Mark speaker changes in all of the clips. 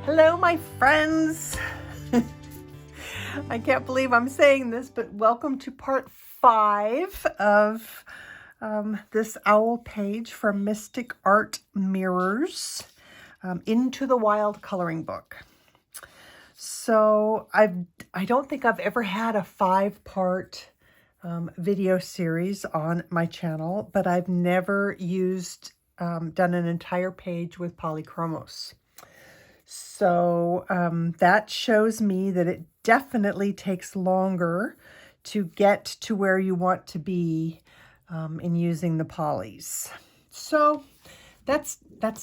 Speaker 1: Hello, my friends. I can't believe I'm saying this, but welcome to part 5 of this owl page from Mystic Art Mirrors, Into the Wild coloring book. So I don't think I've ever had a 5-part video series on my channel, but I've never done an entire page with Polychromos. So that shows me that it definitely takes longer to get to where you want to be in using the polys. So that's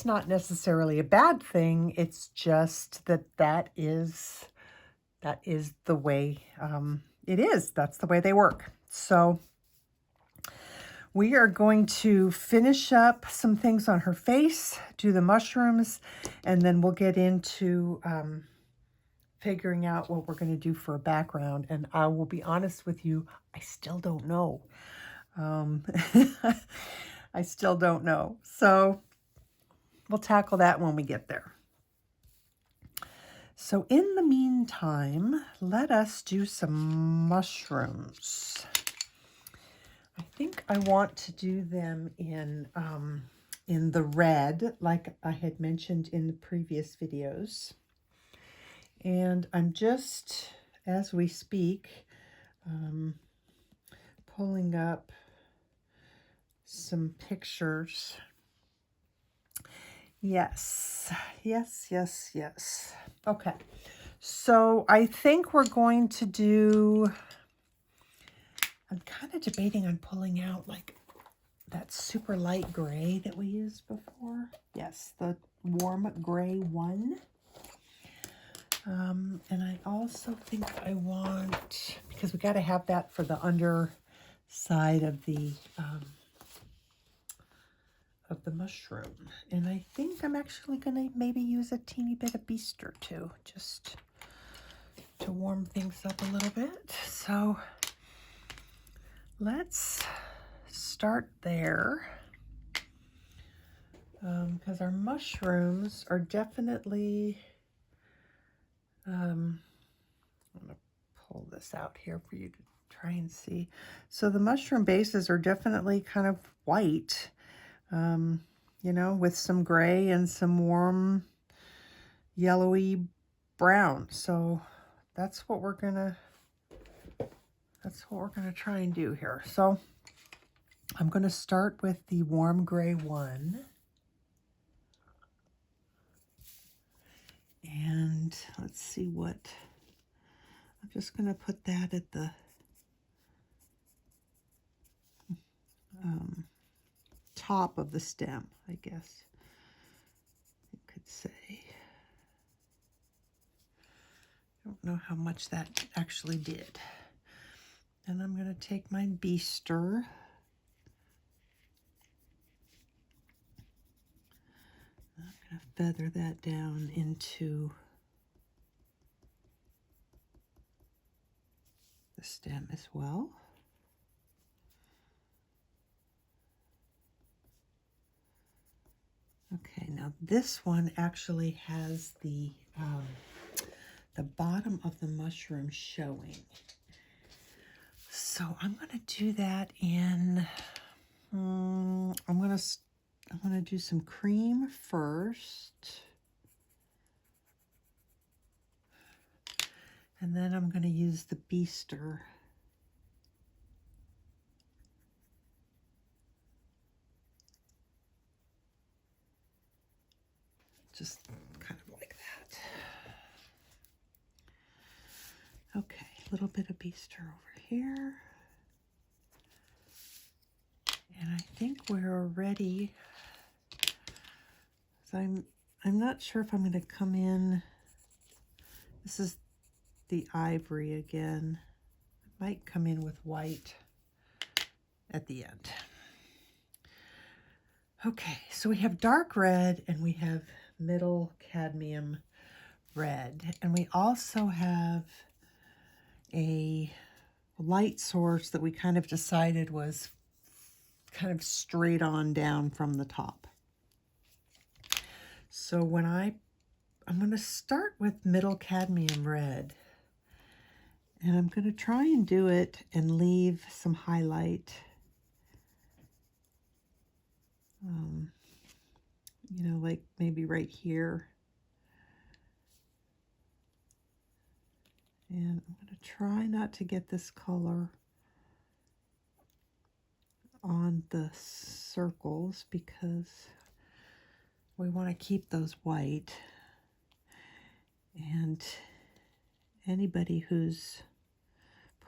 Speaker 1: not necessarily a bad thing. It's just that is the way it is. That's the way they work. So we are going to finish up some things on her face, do the mushrooms, and then we'll get into figuring out what we're going to do for a background. And I will be honest with you, I still don't know. I still don't know. So we'll tackle that when we get there. So in the meantime, let us do some mushrooms. I think I want to do them in the red, like I had mentioned in the previous videos. And I'm just, as we speak, pulling up some pictures. Yes. Okay. So I think we're going to do, I'm kind of debating on pulling out like that super light gray that we used before. Yes, the warm gray one. And I also think I want, because we got to have that for the underside of the mushroom. And I think I'm actually going to maybe use a teeny bit of Bistre too, just to warm things up a little bit. So let's start there, because our mushrooms are definitely, I'm going to pull this out here for you to try and see. So the mushroom bases are definitely kind of white, you know, with some gray and some warm yellowy brown. So that's what we're gonna try and do here. So I'm going to start with the warm gray one. And let's see what, I'm just going to put that at the top of the stem, I guess you could say. I don't know how much that actually did. And I'm going to take my Bistre. I'm going to feather that down into the stem as well. Okay, now this one actually has the bottom of the mushroom showing. So I'm going to do that in, I'm going to do some cream first. And then I'm going to use the Bistre. Just kind of like that. Okay, a little bit of Bistre over here. And I think we're ready. So I'm not sure if I'm going to come in. This is the Ivory again. I might come in with white at the end. Okay, so we have dark red and we have middle cadmium red. And we also have a light source that we kind of decided was kind of straight on down from the top. So when I I'm going to start with middle cadmium red. And I'm going to try and do it and leave some highlight. You know, like maybe right here. And I'm going to try not to get this color on the circles because we want to keep those white. And anybody who's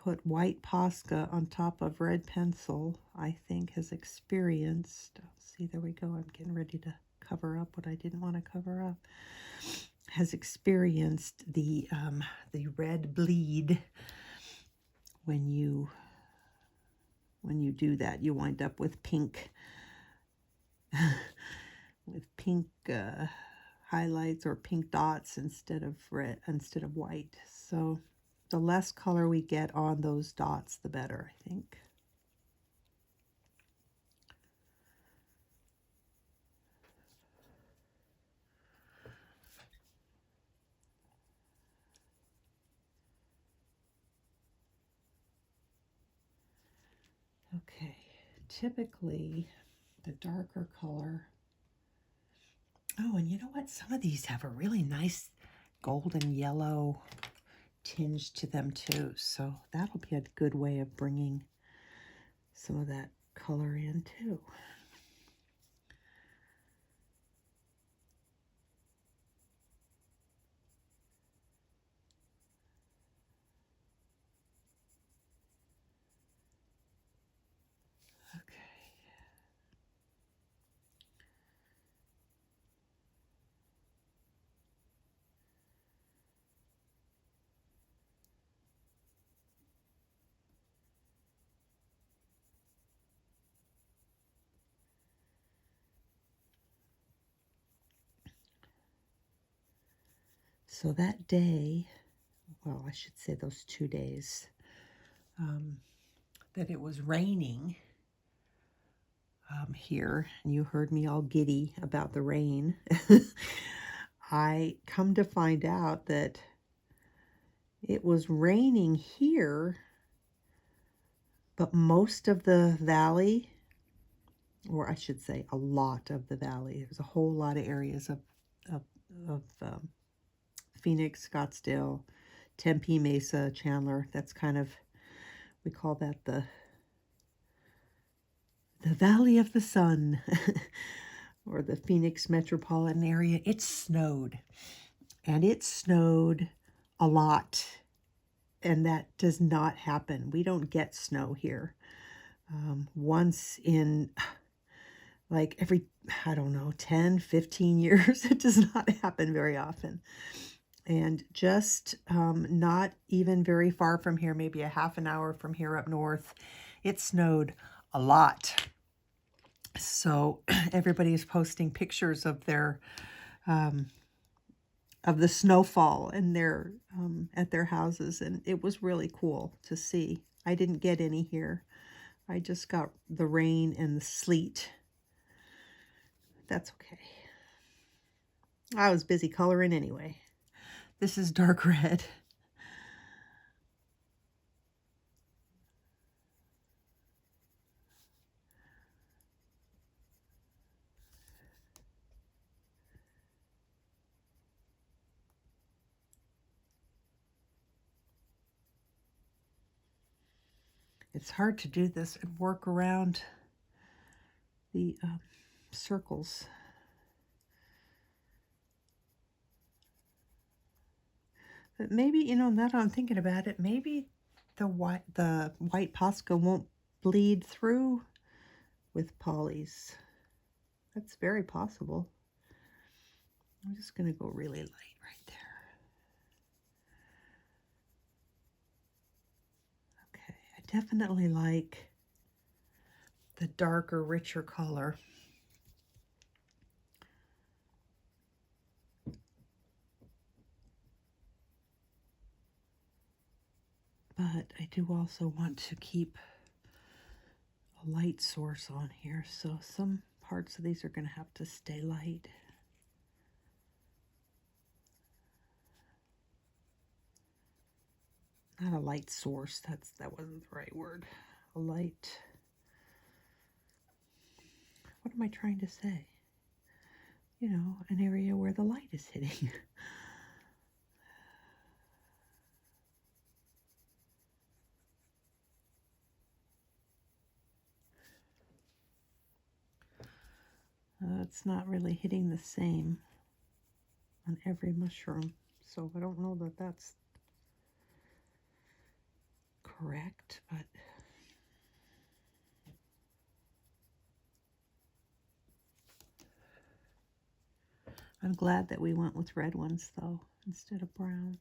Speaker 1: put white Posca on top of red pencil, I think has experienced, see, there we go, I'm getting ready to cover up what I didn't want to cover up, has experienced the red bleed. When you do that, you wind up with pink highlights or pink dots instead of white. So the less color we get on those dots, the better, I think. Okay, typically the darker color. Oh, and you know what? Some of these have a really nice golden yellow tinge to them too. So that'll be a good way of bringing some of that color in too. So that day, well, I should say those 2 days, that it was raining here, and you heard me all giddy about the rain. I come to find out that it was raining here, but most of the valley, or I should say a lot of the valley, there's a whole lot of areas of Phoenix, Scottsdale, Tempe, Mesa, Chandler. That's kind of, we call that the Valley of the Sun, or the Phoenix metropolitan area. It snowed, and it snowed a lot, and that does not happen. We don't get snow here. Once in like every, I don't know, 10, 15 years. It does not happen very often. And just not even very far from here, maybe a half an hour from here up north, it snowed a lot. So everybody is posting pictures of their of the snowfall and their at their houses, and it was really cool to see. I didn't get any here. I just got the rain and the sleet. That's okay. I was busy coloring anyway. This is dark red. It's hard to do this and work around the circles. But maybe, you know, now that I'm thinking about it, maybe the white Posca won't bleed through with polys. That's very possible. I'm just going to go really light right there. Okay, I definitely like the darker, richer color. But I do also want to keep a light source on here, so some parts of these are going to have to stay light. not a light source, that wasn't the right word. A light, what am I trying to say? You know, an area where the light is hitting. It's not really hitting the same on every mushroom, so I don't know that that's correct, but I'm glad that we went with red ones though instead of brown.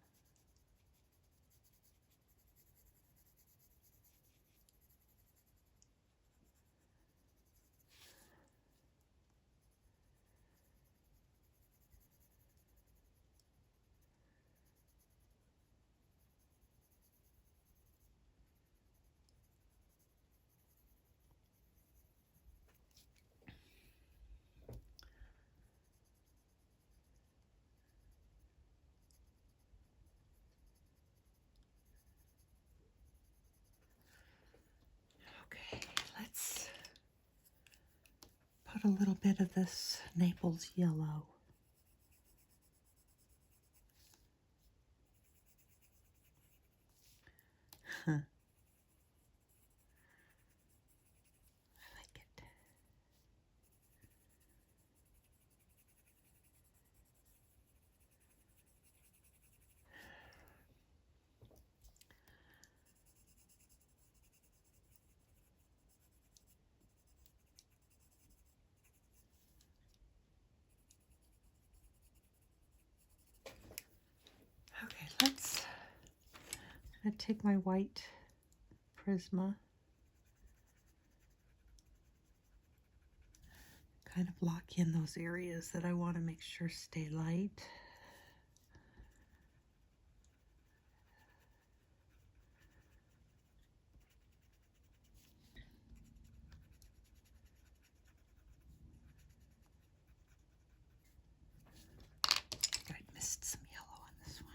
Speaker 1: Okay, let's put a little bit of this Naples yellow. Huh. I like it. Okay, I'm gonna take my white Prisma, kind of lock in those areas that I want to make sure stay light. I missed some yellow on this one.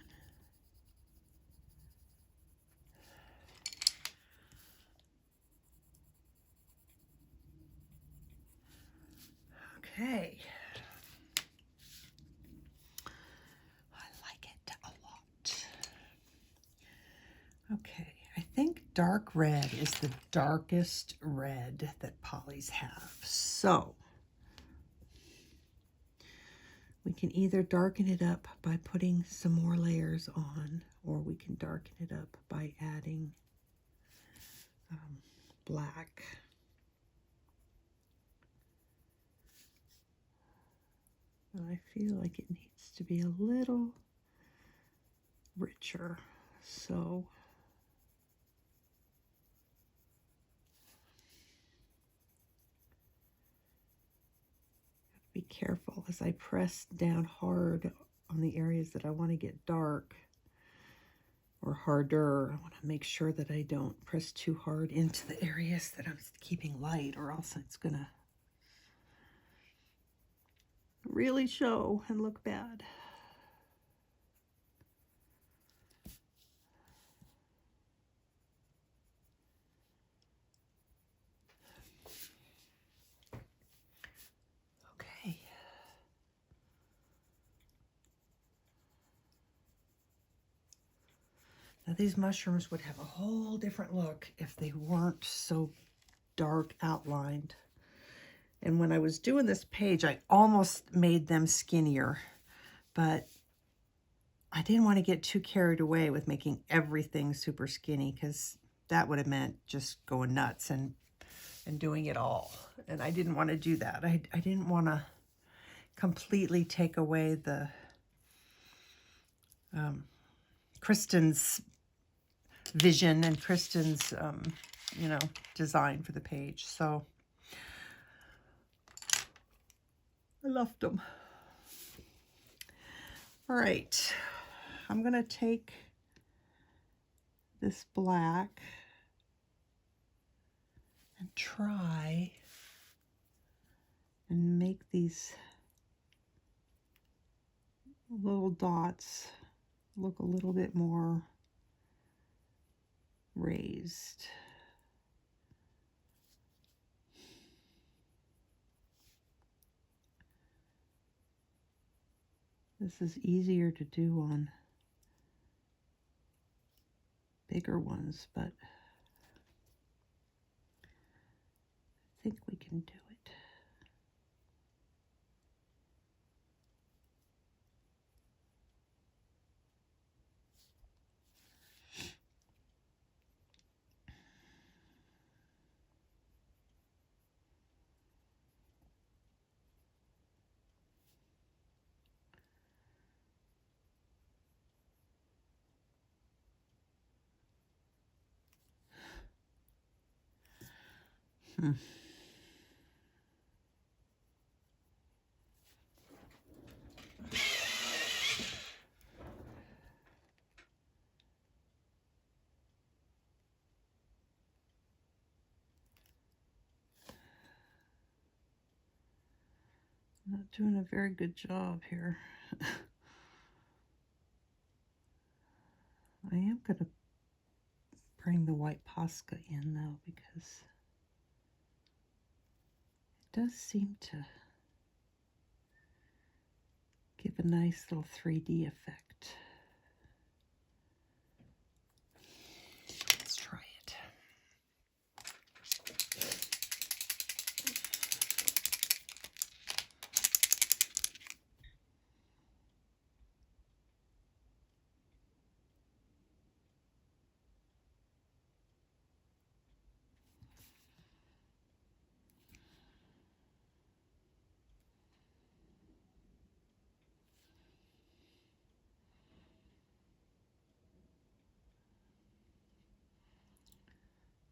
Speaker 1: Okay. I like it a lot. Okay, I think dark red is the darkest red that polys have. So we can either darken it up by putting some more layers on, or we can darken it up by adding black. But I feel like it needs to be a little richer, so be careful as I press down hard on the areas that I want to get dark or harder. I want to make sure that I don't press too hard into the areas that I'm keeping light, or else it's gonna really show and look bad. Okay. Now these mushrooms would have a whole different look if they weren't so dark outlined. And when I was doing this page, I almost made them skinnier, but I didn't want to get too carried away with making everything super skinny, because that would have meant just going nuts and doing it all. And I didn't want to do that. I didn't want to completely take away the Kristen's vision and Kristen's, you know, design for the page. So I left them. All right, I'm gonna take this black and try and make these little dots look a little bit more raised. This is easier to do on bigger ones, but I think we can do it. Not doing a very good job here. I am going to bring the white Posca in though, because it does seem to give a nice little 3D effect. Let's try it.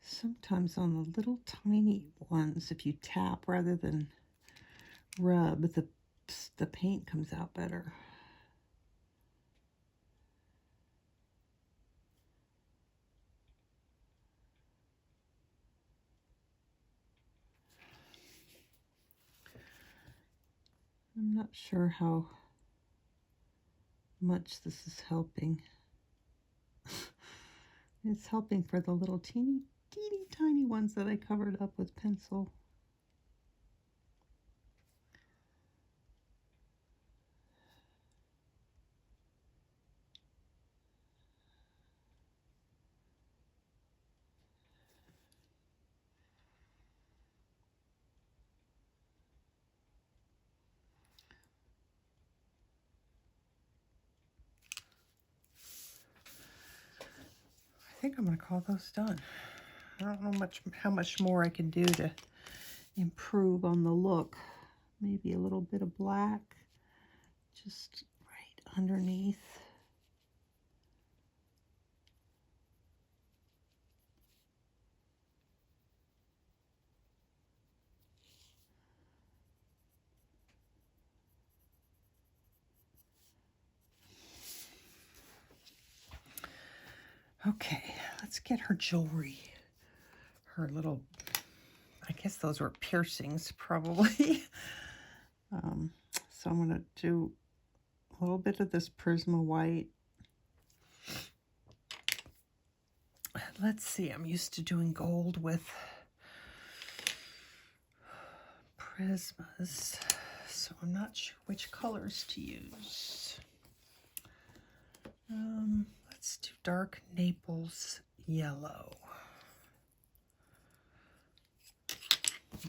Speaker 1: Sometimes on the little tiny ones, if you tap rather than rub, the paint comes out better. I'm not sure how much this is helping. It's helping for the little teeny tiny ones that I covered up with pencil. I think I'm going to call those done. I don't know how much more I can do to improve on the look. Maybe a little bit of black just right underneath. Okay, let's get her jewelry. Her little, I guess those were piercings probably. So I'm going to do a little bit of this Prisma White. Let's see, I'm used to doing gold with Prismas, so I'm not sure which colors to use. Let's do dark Naples yellow.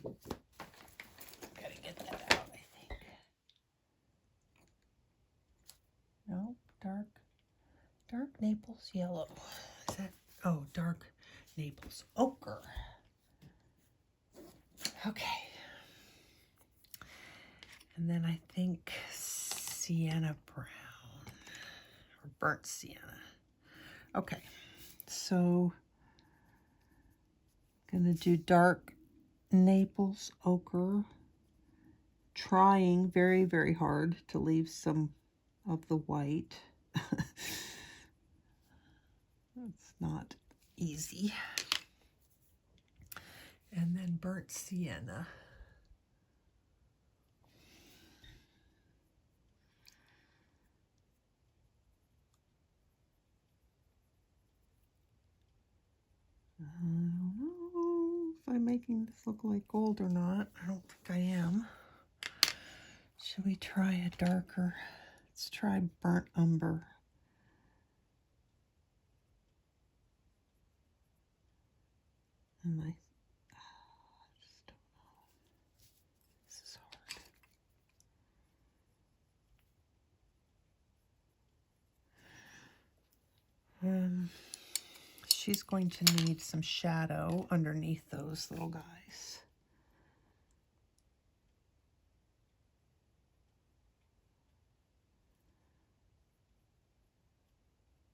Speaker 1: Gotta get that out, I think. No, dark Naples yellow. Is that, oh, dark Naples ochre. Okay. And then I think Sienna brown, or burnt sienna. Okay, so I'm gonna do dark Naples ochre, trying very, very hard to leave some of the white. It's not easy. And then burnt sienna. I don't know if I'm making this look like gold or not. I don't think I am. Should we try a darker? Let's try burnt umber. And I just don't know. This is hard. She's going to need some shadow underneath those little guys.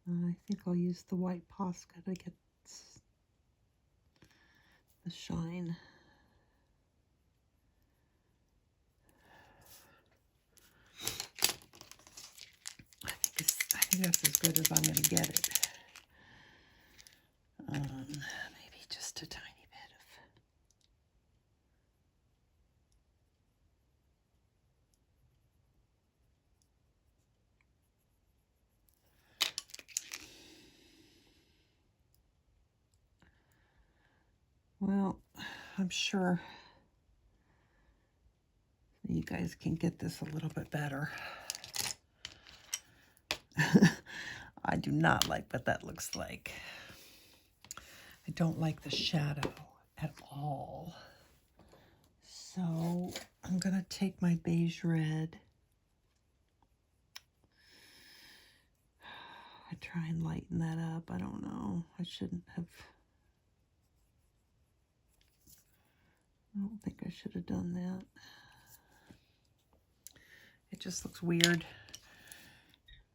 Speaker 1: I think I'll use the white Posca to get the shine. I think that's as good as I'm going to get it. Maybe just a tiny bit of. Well, I'm sure you guys can get this a little bit better. I do not like what that looks like. I don't like the shadow at all. So I'm going to take my Beige Red. I try and lighten that up. I don't know. I shouldn't have. I don't think I should have done that. It just looks weird.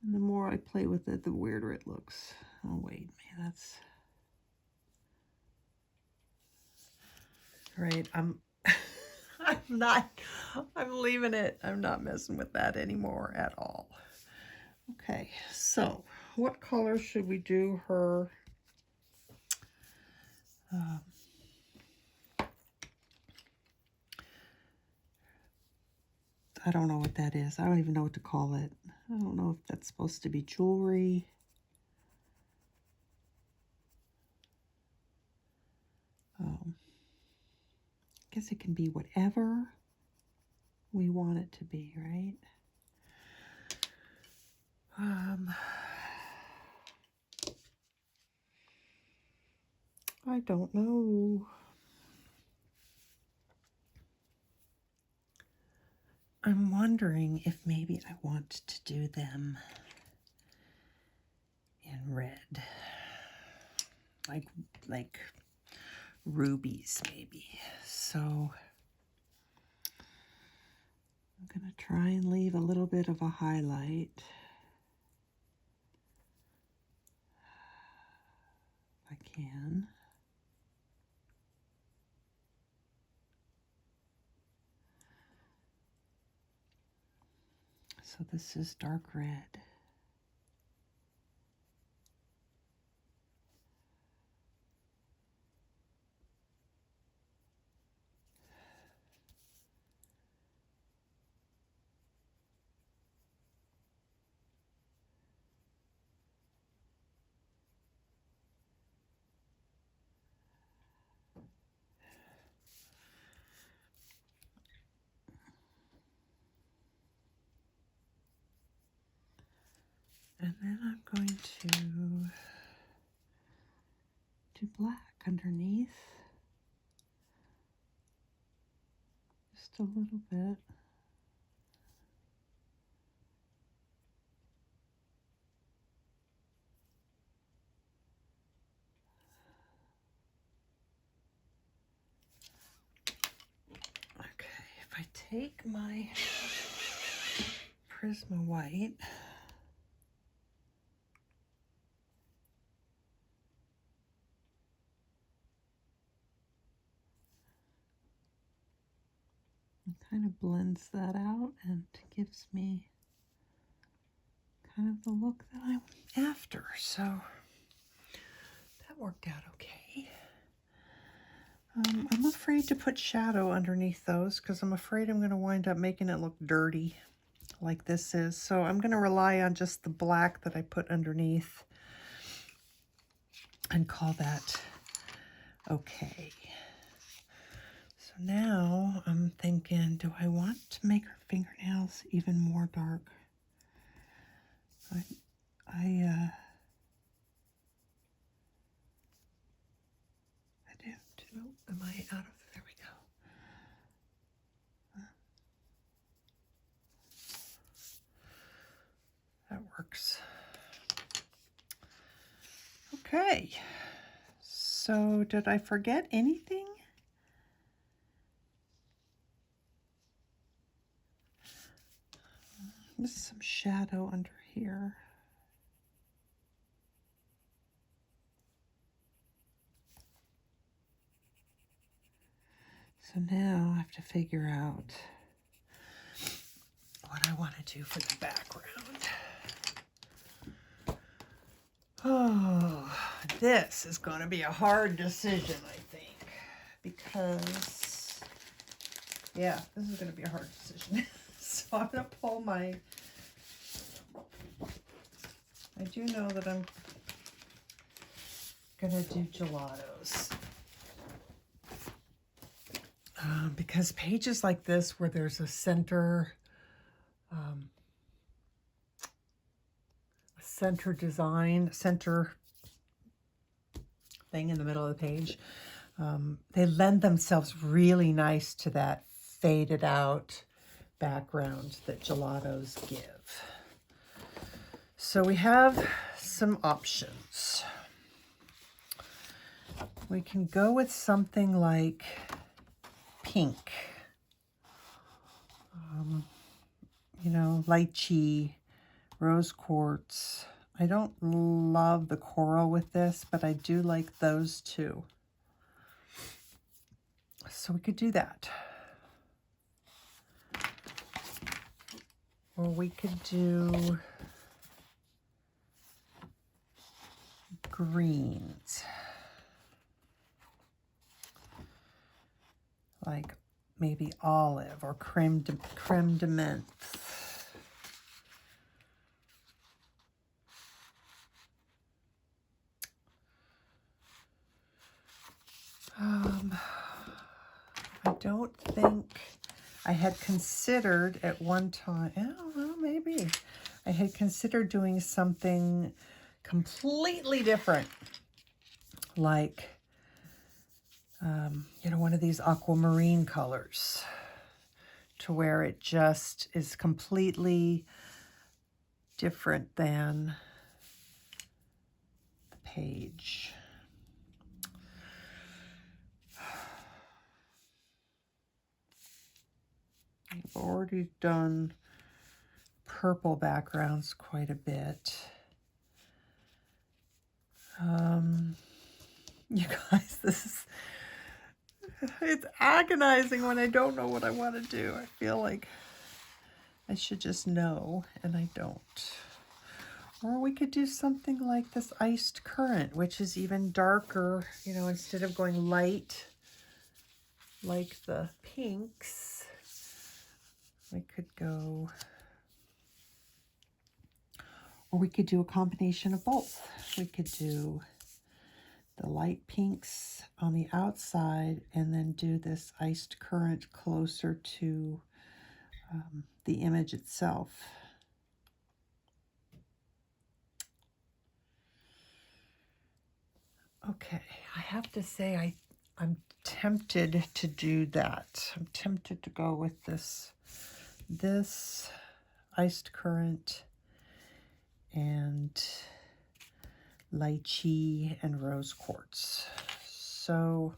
Speaker 1: And the more I play with it, the weirder it looks. Oh, wait, man, that's... Right, I'm leaving it. I'm not messing with that anymore at all. Okay, so what color should we do her? I don't know what that is. I don't even know what to call it. I don't know if that's supposed to be jewelry. I guess it can be whatever we want it to be, right? I don't know. I'm wondering if maybe I want to do them in red, like rubies maybe. So I'm gonna try and leave a little bit of a highlight. If I can. So this is dark red. And then I'm going to do black underneath. Just a little bit. Okay, if I take my Prisma White, it kind of blends that out and gives me kind of the look that I'm after. So that worked out okay. I'm afraid to put shadow underneath those because I'm afraid I'm going to wind up making it look dirty like this is. So I'm going to rely on just the black that I put underneath and call that Okay. So now I'm thinking, do I want to make her fingernails even more dark? I do too. Am I out of, there we go. That works. Okay. So did I forget anything? There's some shadow under here. So now I have to figure out what I want to do for the background. Oh, this is going to be a hard decision, I think, because, yeah, this is going to be a hard decision. So I'm going to pull my, I do know that I'm going to do gelatos. Because pages like this where there's a center design, center thing in the middle of the page, they lend themselves really nice to that faded out background that gelatos give. So we have some options. We can go with something like pink, you know, lychee, rose quartz. I don't love the coral with this, but I do like those two. So we could do that. Or we could do greens. Like maybe olive or creme de menthe. I don't think I had considered at one time, oh, well, maybe. I had considered doing something completely different, like, you know, one of these aquamarine colors, to where it just is completely different than the page. I've already done purple backgrounds quite a bit. You guys, it's agonizing when I don't know what I want to do. I feel like I should just know, and I don't. Or we could do something like this iced currant, which is even darker, you know, instead of going light like the pinks, we could go, or we could do a combination of both. We could do the light pinks on the outside and then do this iced currant closer to the image itself. Okay, I have to say I'm tempted to do that. I'm tempted to go with this iced currant and lychee and rose quartz. So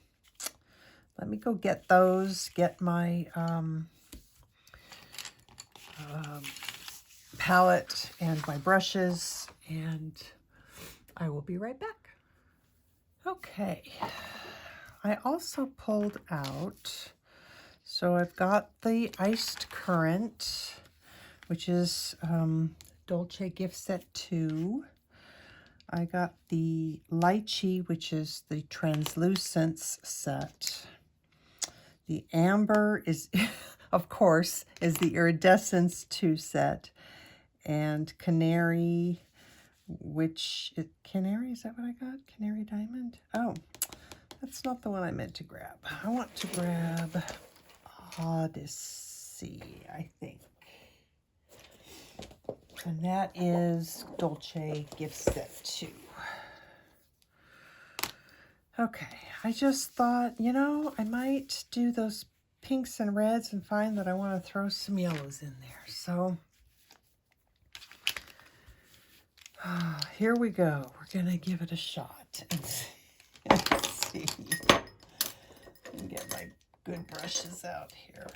Speaker 1: let me go get those, get my palette and my brushes, and I will be right back. Okay, I also pulled out, so I've got the iced currant, which is Dolce Gift Set 2. I got the lychee, which is the Translucents set. The amber is, of course, is the Iridescents II set. And canary, which, canary, is that what I got? Canary diamond? Oh, That's not the one I meant to grab. I want to grab Odyssey, I think. And that is Dolce gift set 2. Okay, I just thought, you know, I might do those pinks and reds and find that I want to throw some yellows in there. So here we go. We're going to give it a shot and see. Let's see. Let me get my good brushes out here.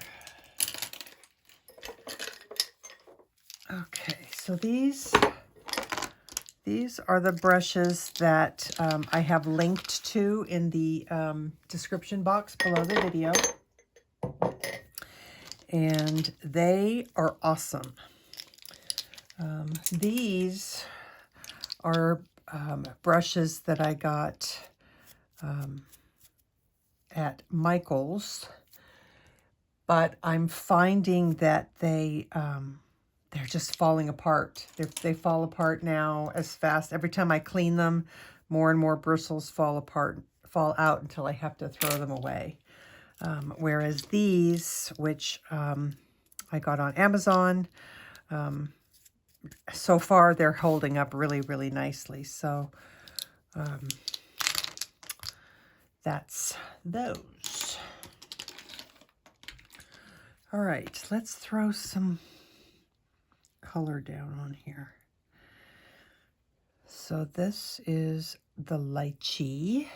Speaker 1: Okay, so these are the brushes that I have linked to in the description box below the video. And they are awesome. These are brushes that I got at Michael's, but I'm finding that they're just falling apart. They fall apart now as fast. Every time I clean them, more and more bristles fall out until I have to throw them away. Whereas these, which I got on Amazon, so far they're holding up really, really nicely. So that's those. All right, let's throw some color down on here. So this is the Lychee.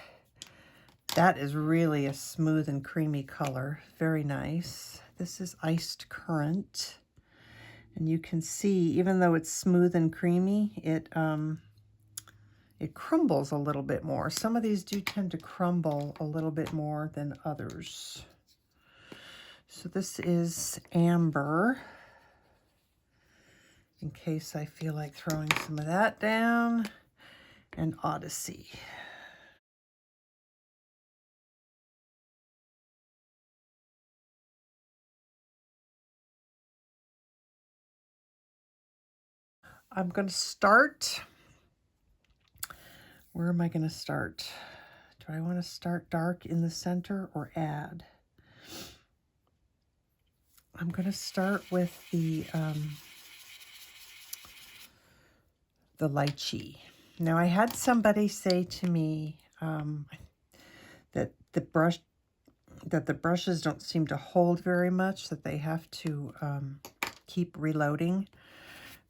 Speaker 1: That is really a smooth and creamy color. Very nice. This is Iced Currant. And you can see, even though it's smooth and creamy, it crumbles a little bit more. Some of these do tend to crumble a little bit more than others. So this is Umber, in case I feel like throwing some of that down, and Odyssey. I'm going to start. Where am I going to start? Do I want to start dark in the center or add? I'm going to start with the Lychee. Now, I had somebody say to me that the brushes don't seem to hold very much, that they have to keep reloading.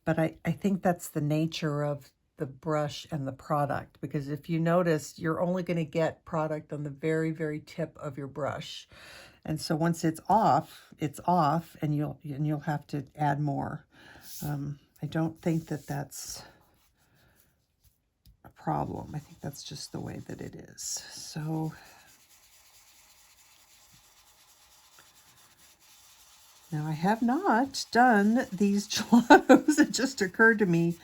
Speaker 1: But I think that's the nature of the brush and the product, because if you notice, you're only going to get product on the very, very tip of your brush. And so once it's off, and you'll have to add more. I don't think that that's a problem. I think that's just the way that it is. So now I have not done these gelatos. It just occurred to me,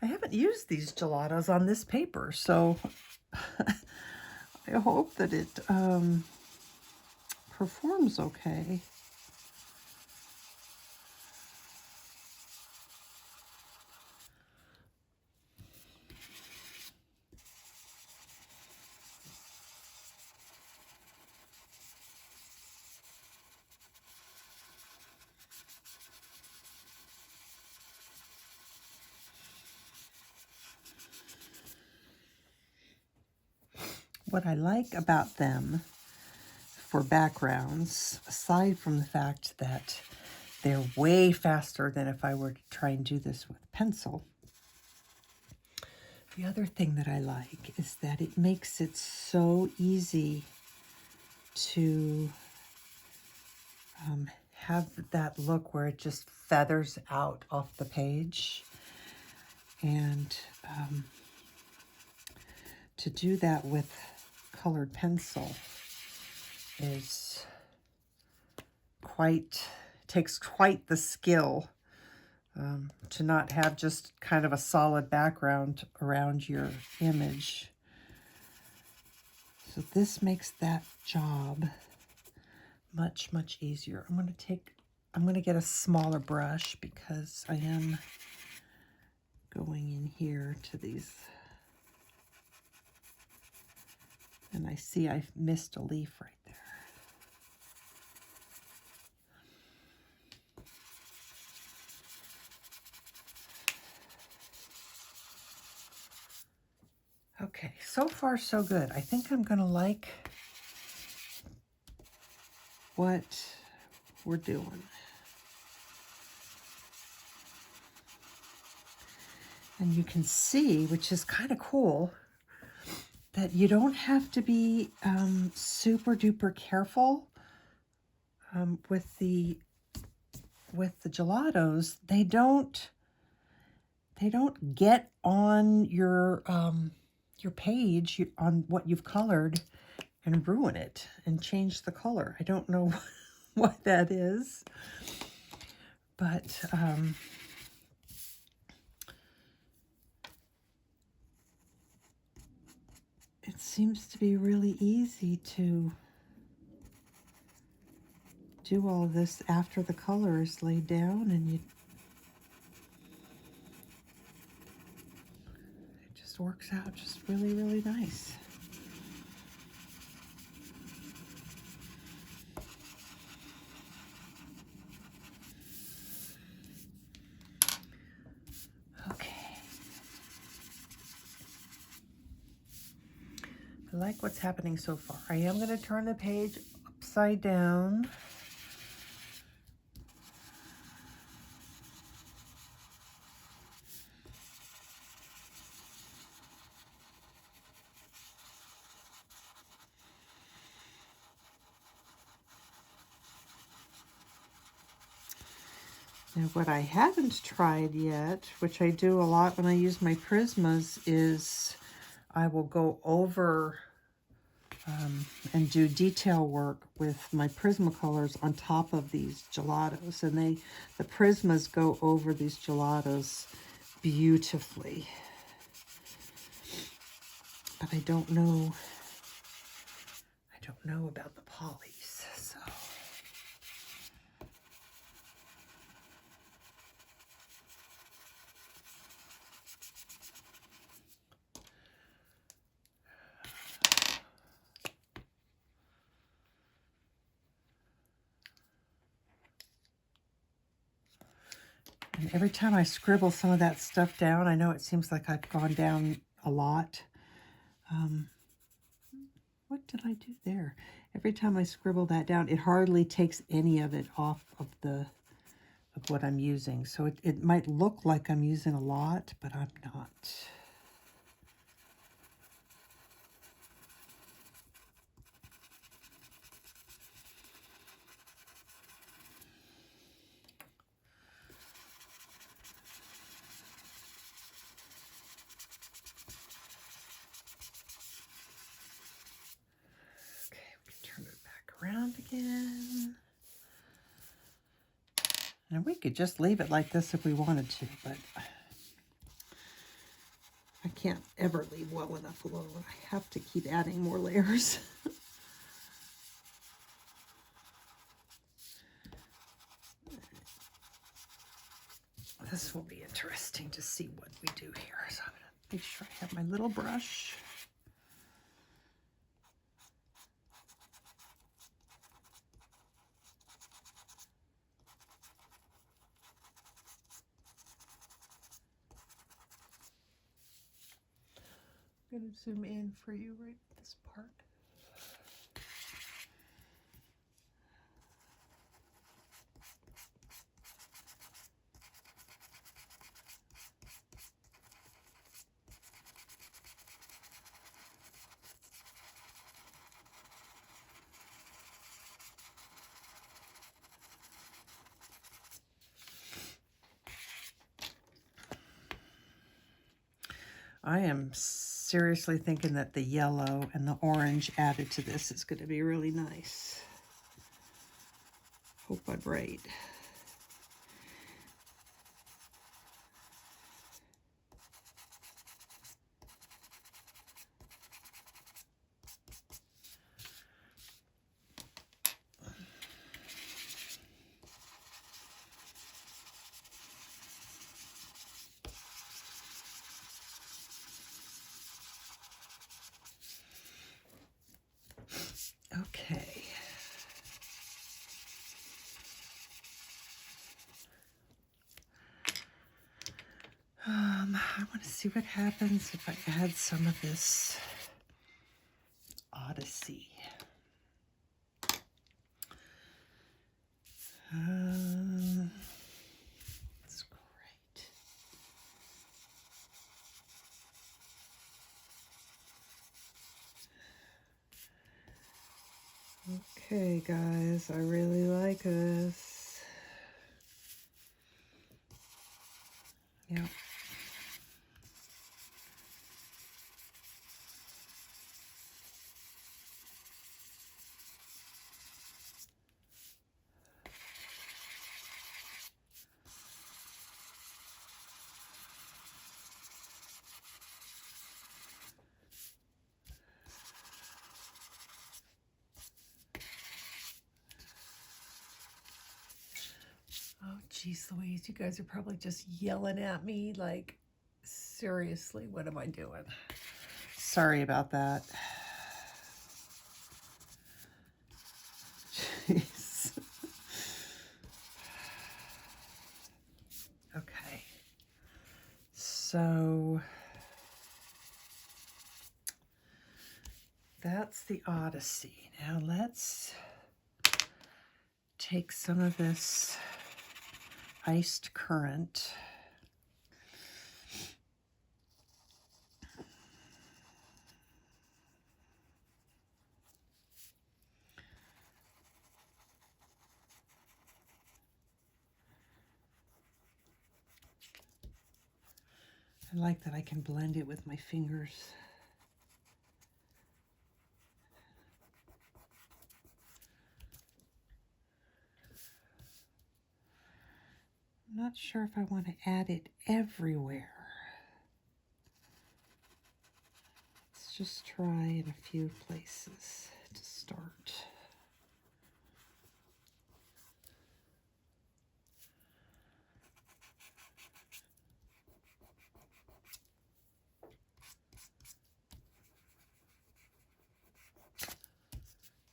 Speaker 1: I haven't used these gelatos on this paper, so I hope that it performs okay. What I like about them for backgrounds, aside from the fact that they're way faster than if I were to try and do this with pencil, the other thing that I like is that it makes it so easy to have that look where it just feathers out off the page. And to do that with colored pencil takes quite the skill to not have just kind of a solid background around your image. So this makes that job much, much easier. I'm going to get a smaller brush because I am going in here to these And I see I've missed a leaf right there. Okay, so far so good. I think I'm gonna like what we're doing. And you can see, which is kind of cool, that you don't have to be super duper careful with the gelatos. They don't get on your page on what you've colored and ruin it and change the color. I don't know what that is, but it seems to be really easy to do all of this after the color is laid down, and it just works out just really, really nice. I like what's happening so far. I am going to turn the page upside down. Now what I haven't tried yet, which I do a lot when I use my Prismas, is I will go over and do detail work with my Prismacolors on top of these gelatos. And the Prismas go over these gelatos beautifully. But I don't know about the polys, so. And every time I scribble some of that stuff down, I know it seems like I've gone down a lot. What did I do there? Every time I scribble that down, it hardly takes any of it off of what I'm using. So it might look like I'm using a lot, but I'm not. Around again. And we could just leave it like this if we wanted to, but I can't ever leave well enough alone. I have to keep adding more layers. This will be interesting to see what we do here. So I'm going to make sure I have my little brush. I'm going to zoom in for you right at this part. I am seriously thinking that the yellow and the orange added to this is going to be really nice. Hope I'm right. I want to see what happens if I add some of this Odyssey. That's great. Okay, guys, I really like this. Yep. Oh, geez Louise, you guys are probably just yelling at me like, seriously, what am I doing? Sorry about that. Jeez. Okay. So that's the Odyssey. Now let's take some of this iced currant. I like that I can blend it with my fingers. I'm not sure if I want to add it everywhere. Let's just try in a few places to start.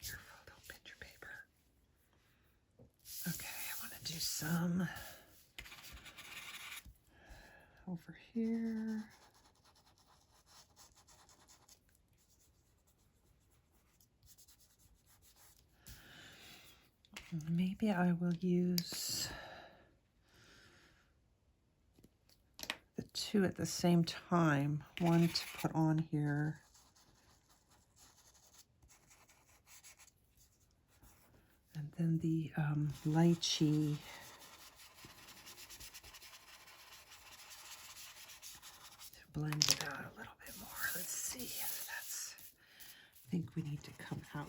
Speaker 1: Careful, don't bend your paper. Okay, I want to do some over here. Maybe I will use the two at the same time. One to put on here. And then the lychee. To blend it out a little bit more. Let's see if that's, I think we need to come out.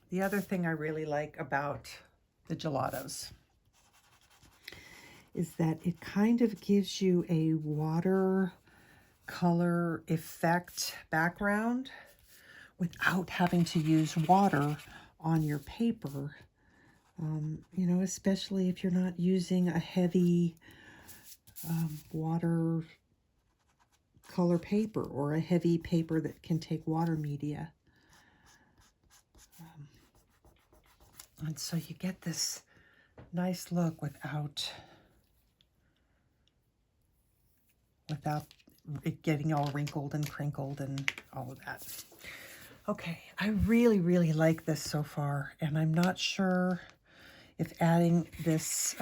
Speaker 1: The other thing I really like about the gelatos is that it kind of gives you a water color effect background without having to use water on your paper. You know, especially if you're not using a heavy water color paper or a heavy paper that can take water media. And so you get this nice look without it getting all wrinkled and crinkled and all of that. Okay, I really, really like this so far, and I'm not sure if adding this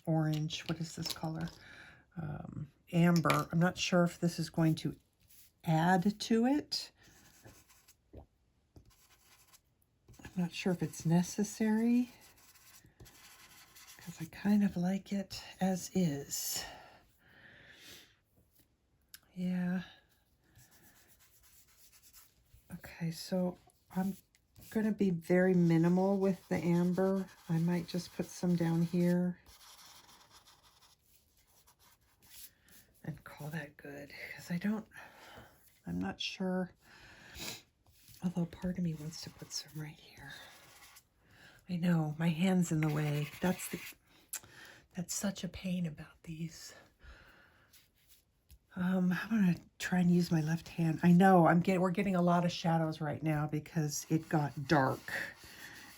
Speaker 1: orange, what is this color? Amber, I'm not sure if this is going to add to it. I'm not sure if it's necessary, because I kind of like it as is. Yeah. Okay, so I'm going to be very minimal with the amber. I might just put some down here and call that good, because I'm not sure, although part of me wants to put some right here. I know, my hand's in the way. That's such a pain about these. I'm gonna try and use my left hand. I know we're getting a lot of shadows right now because it got dark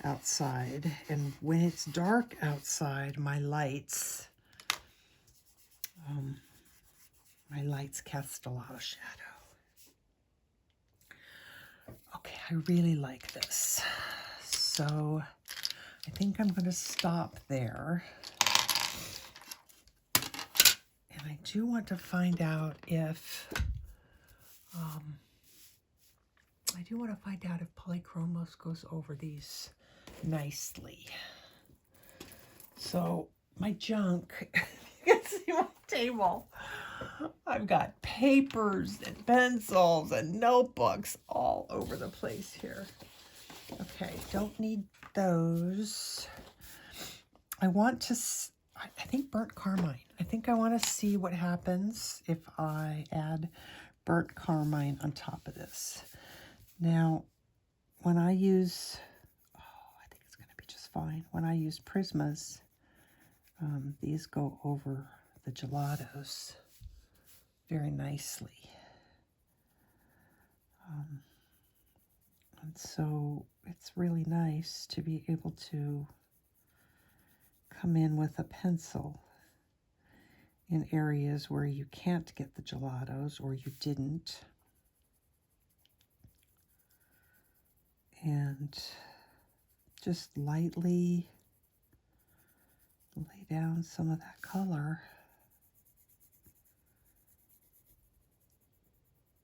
Speaker 1: outside, and when it's dark outside, my lights cast a lot of shadow. Okay, I really like this, so I think I'm going to stop there. And I do want to find out if Polychromos goes over these nicely. So my junk, you can see my table. I've got papers and pencils and notebooks all over the place here. Okay, don't need those. I want to, I think burnt carmine. I think I want to see what happens if I add burnt carmine on top of this. Now, when I use, I think it's going to be just fine. When I use Prismas, these go over the gelatos very nicely. And so it's really nice to be able to come in with a pencil in areas where you can't get the gelatos or you didn't. And just lightly lay down some of that color.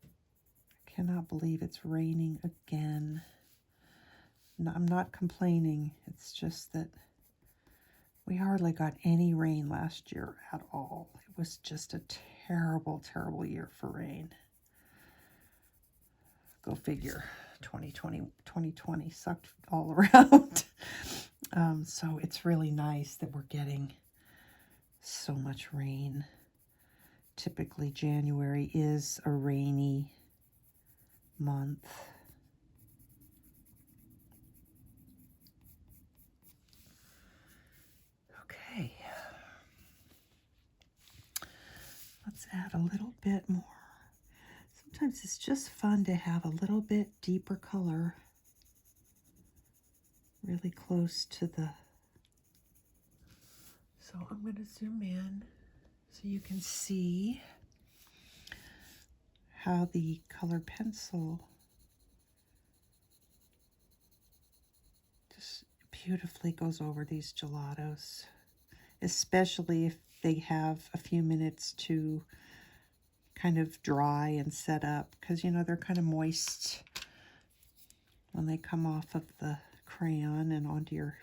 Speaker 1: I cannot believe it's raining again. No, I'm not complaining. It's just that we hardly got any rain last year at all. It was just a terrible, terrible year for rain. Go figure. 2020 sucked all around. So it's really nice that we're getting so much rain. Typically January is a rainy month. Okay. Let's add a little bit more. Sometimes it's just fun to have a little bit deeper color really close to the... So I'm going to zoom in so you can see how the colored pencil just beautifully goes over these gelatos, especially if they have a few minutes to kind of dry and set up, because you know they're kind of moist when they come off of the crayon and onto your,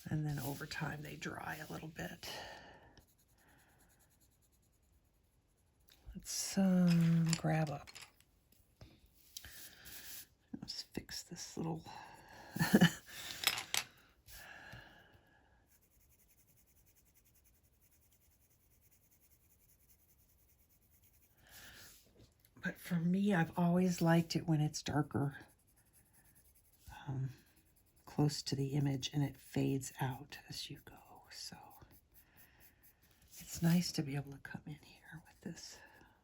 Speaker 1: and then over time they dry a little bit. Let's grab up. Let's fix this little but for me, I've always liked it when it's darker, close to the image, and it fades out as you go. So it's nice to be able to come in here with this.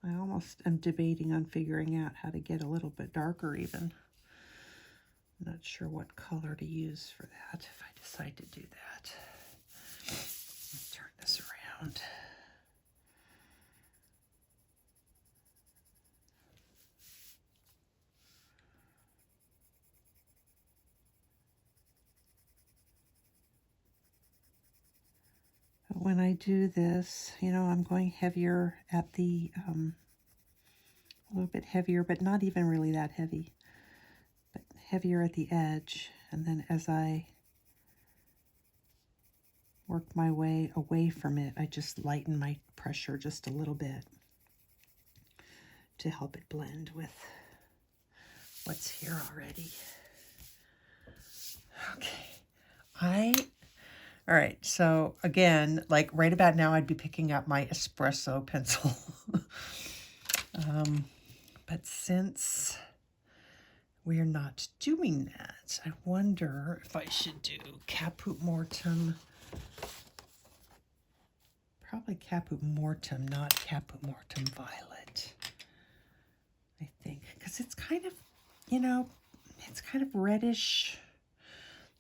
Speaker 1: I almost am debating on figuring out how to get a little bit darker even. I'm not sure what color to use for that if I decide to do that. Let's turn this around. When I do this, you know, I'm going heavier at the, a little bit heavier, but not even really that heavy, but heavier at the edge. And then as I work my way away from it, I just lighten my pressure just a little bit to help it blend with what's here already. Okay. All right, so again, like right about now, I'd be picking up my espresso pencil. But since we're not doing that, I wonder if I should do Caput Mortem. probably Caput Mortem, not Caput Mortem Violet, I think. Because it's kind of, you know, it's kind of reddish.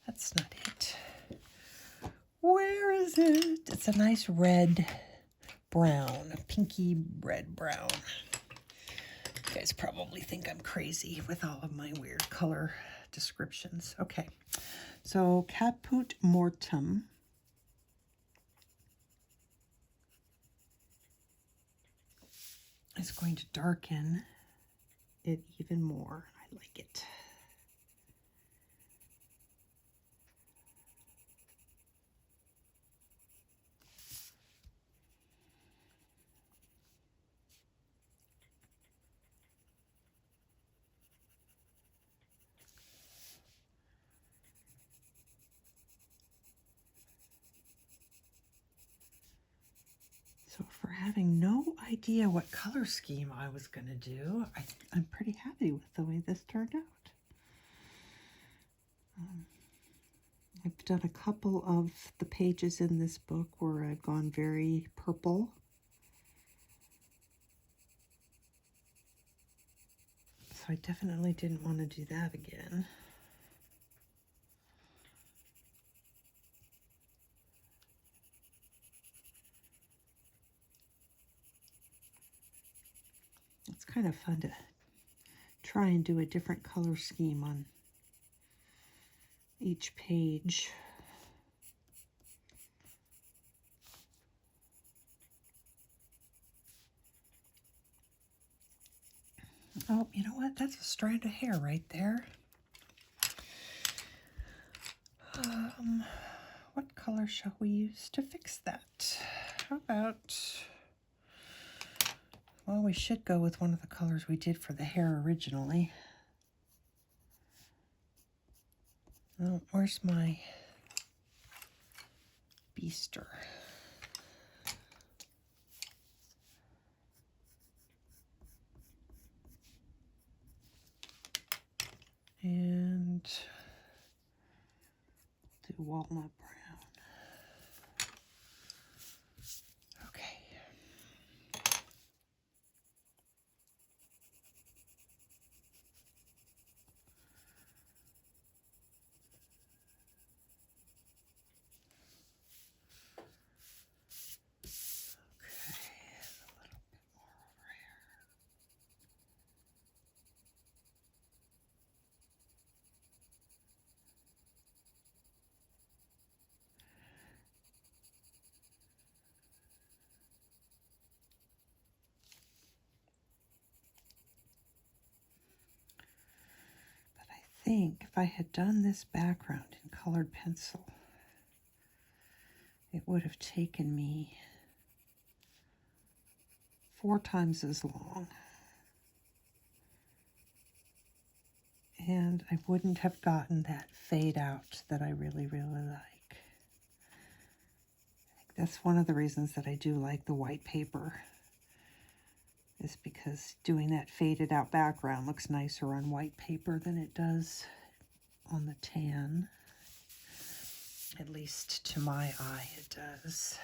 Speaker 1: That's not it. Where is it? It's a nice red brown, a pinky red brown. You guys probably think I'm crazy with all of my weird color descriptions. Okay, so Caput Mortem is going to darken it even more. I like it. So for having no idea what color scheme I was going to do, I'm pretty happy with the way this turned out. I've done a couple of the pages in this book where I've gone very purple. So I definitely didn't want to do that again. It's kind of fun to try and do a different color scheme on each page. Oh, you know what? That's a strand of hair right there. What color shall we use to fix that? How about... Well, we should go with one of the colors we did for the hair originally. Oh, where's my Bistre? And do walnut brown. Okay. I think if I had done this background in colored pencil, it would have taken me 4 times as long. And I wouldn't have gotten that fade out that I really, really like. I think that's one of the reasons that I do like the white paper, is because doing that faded out background looks nicer on white paper than it does on the tan. At least to my eye it does.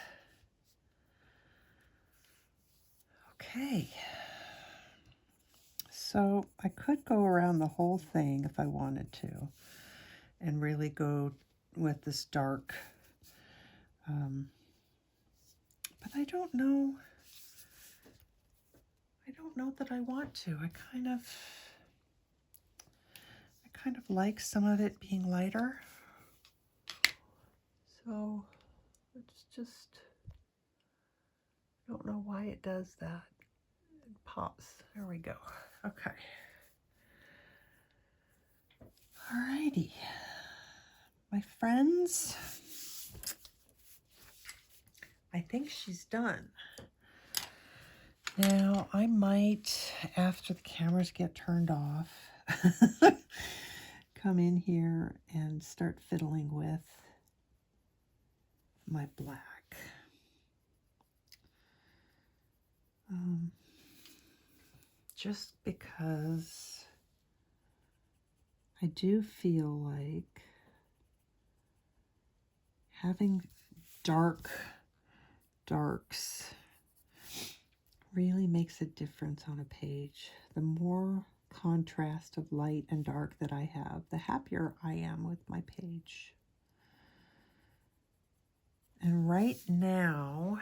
Speaker 1: Okay. So I could go around the whole thing if I wanted to and really go with this dark, but I don't know that I want to. I kind of like some of it being lighter. So let's just, I don't know why it does that. It pops. There we go. Okay. Alrighty. My friends, I think she's done. Now, I might, after the cameras get turned off, come in here and start fiddling with my black. Just because I do feel like having dark darks really makes a difference on a page. The more contrast of light and dark that I have, the happier I am with my page. And right now,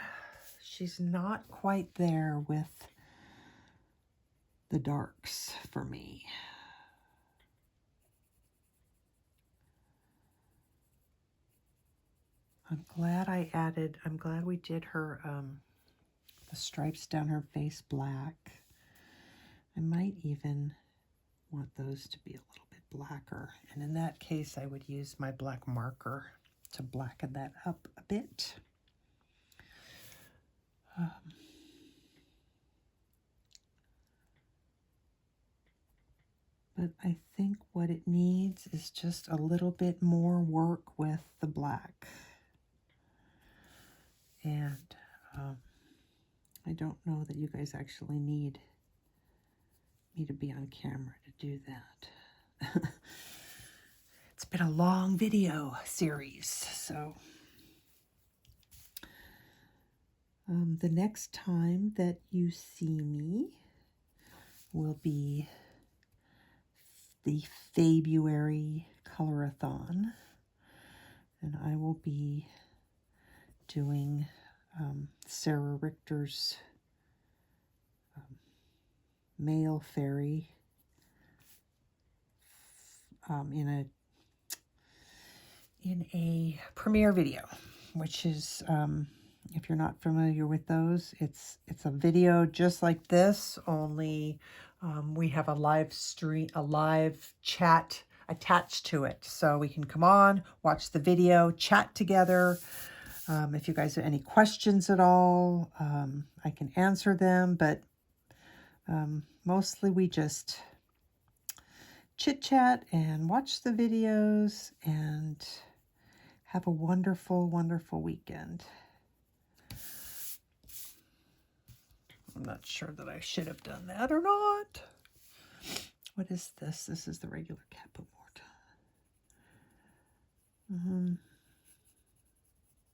Speaker 1: she's not quite there with the darks for me. I'm glad we did her, the stripes down her face black. I might even want those to be a little bit blacker. And in that case, I would use my black marker to blacken that up a bit. But I think what it needs is just a little bit more work with the black. And I don't know that you guys actually need me to be on camera to do that. It's been a long video series, so the next time that you see me will be the Faebruary Colorathon, and I will be doing Sarah Richter's Male Fairy in a premiere video, which is if you're not familiar with those, it's a video just like this, only we have a live stream, a live chat attached to it, so we can come on, watch the video, chat together. If you guys have any questions at all, I can answer them, but mostly we just chit chat and watch the videos and have a wonderful, wonderful weekend. I'm not sure that I should have done that or not. What is this? This is the regular Caput Mortem.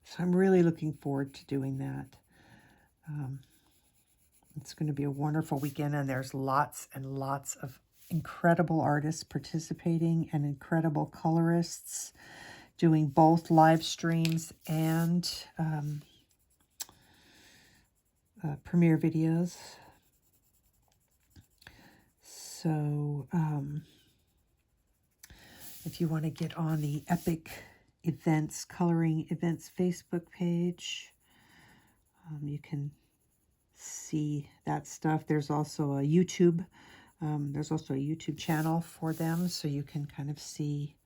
Speaker 1: So I'm really looking forward to doing that. It's going to be a wonderful weekend, and there's lots and lots of incredible artists participating and incredible colorists doing both live streams and premiere videos. So if you want to get on the Epic Events, Coloring Events Facebook page, you can see that stuff. There's also a YouTube channel for them, so you can kind of see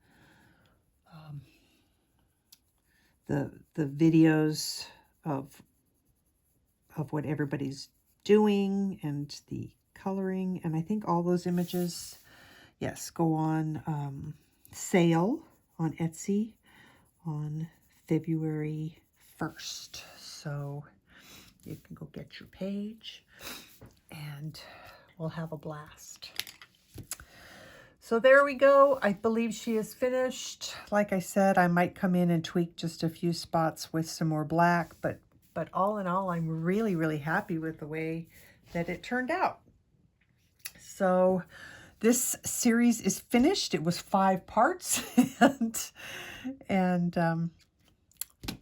Speaker 1: the videos of what everybody's doing and the coloring. And I think all those images, yes, go on sale on Etsy on February 1st. So you can go get your page and we'll have a blast. So there we go. I believe she is finished. Like I said, I might come in and tweak just a few spots with some more black, but all in all, I'm really, really happy with the way that it turned out. So this series is finished. It was 5 parts, but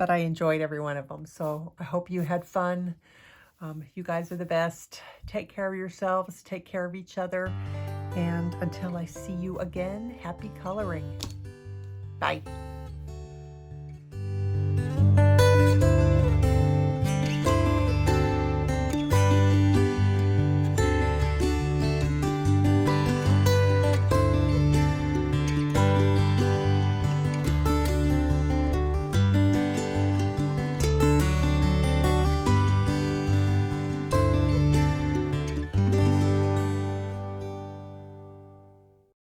Speaker 1: I enjoyed every one of them. So I hope you had fun. You guys are the best. Take care of yourselves. Take care of each other. And until I see you again, happy coloring. Bye.